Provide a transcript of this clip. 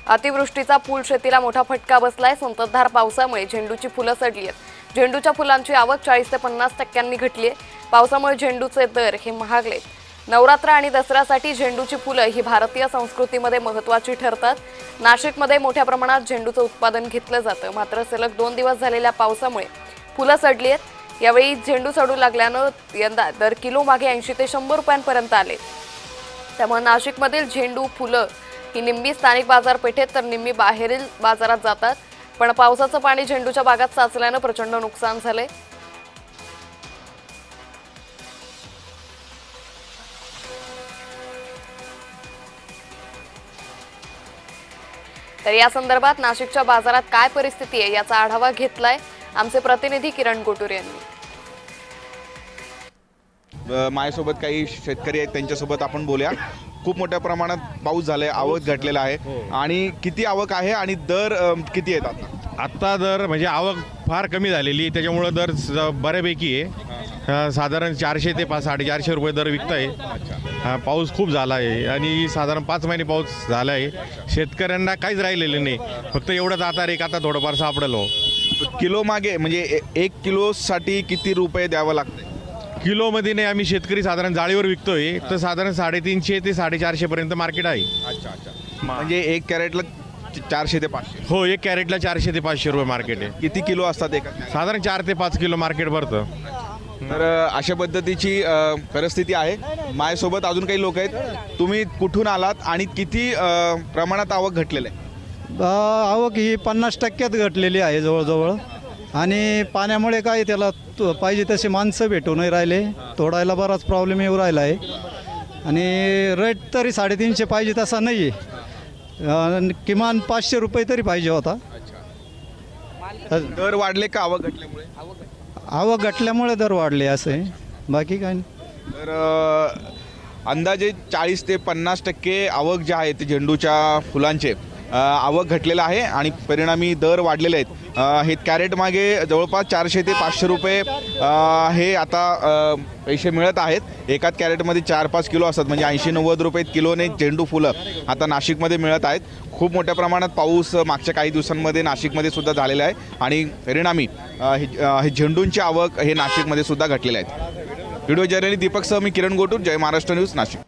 अतिवृष्टीचा पूल शेतीला मोठा फटका बसलाय। संततधार पावसामुळे झेंडूची फुलं सडली आहेत। झेंडूच्या फुलांची आवक 40 ते 50% घटली आहे। पावसामुळे झेंडूचे दर हे महागले। नवरात्र आणि दसऱ्यासाठी झेंडूची फुलं ही भारतीय संस्कृतीमध्ये महत्त्वाची ठरतात। नाशिकमध्ये मोठ्या प्रमाणात झेंडूचं उत्पादन घेतलं जातं, मात्र सलग 2 दिवस झालेल्या पावसामुळे फुलं सडली आहेत। यावेळी झेंडू सडू लागल्यानं यंदा दर किलो मागे 80 ते 100 रुपयांपर्यंत आले। त्यामुळे नाशिकमधील झेंडू फुलं ही निम्मी स्थानिक बाजारपेठेत तर निम्मी बाहेरील बाजारात जातात। पण पावसाचं पाणी झेंडूच्या बागात साचल्यानं प्रचंड नुकसान झाले। तर या संदर्भात नाशिकच्या बाजारात काय परिस्थिती आहे याचा आढावा घेतलाय आमचे प्रतिनिधी किरण गोटूर यांनी। माझ्यासोबत काही शेतकरी आहेत, त्यांच्यासोबत आपण बोलूया। खूप मोठ्या प्रमाणात पाऊस झालाय, आवक घटलेला आहे आणि किती आवक आहे आणि दर किती आहेत आता? आत्ता दर म्हणजे आवक फार कमी झालेली, त्याच्यामुळं दर बऱ्यापैकी आहे। साधारण 400 ते 450 रुपये दर विकत आहे। पाऊस खूप झाला आहे आणि साधारण 5 महिने पाऊस झाला आहे। शेतकऱ्यांना काहीच राहिलेलं नाही, फक्त एवढंच आता रेक आता थोडंफार सापडलो। किलो मागे म्हणजे 1 किलोसाठी किती रुपये द्यावं लागतं? किलोमध्ये नाही, आम्ही शेतकरी साधारण जाळीवर विकतोय, तर साधारण 350 ते 450 पर्यंत मार्केट आहे। अच्छा अच्छा, म्हणजे 1 कॅरेटला 400 ते 500? हो, 1 कॅरेटला 400 ते 500 रुपये मार्केट आहे। किती किलो असतात एका? साधारण 4 ते 5 किलो मार्केट भरतं। तर अशा पद्धतीची परिस्थिती आहे। माझ्यासोबत अजून काही लोक आहेत। तुम्ही कुठून आलात आणि किती प्रमाणात आवक घटलेलं आहे? आवक ही 50% घटलेली आहे जवळजवळ। आणि पाण्यामुळे काय त्याला पाहिजे तसे माणसं भेटू नाही राहिले, तोडायला बराच प्रॉब्लेम येऊ राहिला आहे। आणि रेट तरी 350 पाहिजे तसा नाही आहे, किमान 500 रुपये तरी पाहिजे होता। दर वाढले का आवक घटल्यामुळे? आवक घटल्यामुळे दर वाढले असं आहे, बाकी काय नाही। तर अंदाजे 40 ते 50% आवक जे आहे ते झेंडूच्या फुलांचे आवक घटलेलं आहे आणि परिणामी दर वाढलेले आहेत। हे कॅरेट मागे जवळपास 400 ते 500 रुपये हे आता पैसे मिळत आहेत। एकाच कॅरेटमध्ये 4-5 किलो असतात, म्हणजे 80-90 रुपये किलोने झेंडू फुलं आता नाशिकमध्ये मिळत आहेत। खूप मोठ्या प्रमाणात पाऊस मागच्या काही दिवसांमध्ये नाशिकमध्ये सुद्धा झालेला आहे आणि परिणामी हे झेंडूंची आवक हे नाशिकमध्ये सुद्धा घटलेले आहेत। व्हिडिओ जर्नलिस्ट दीपक सह मी किरण गोटूर, जय महाराष्ट्र न्यूज, नाशिक।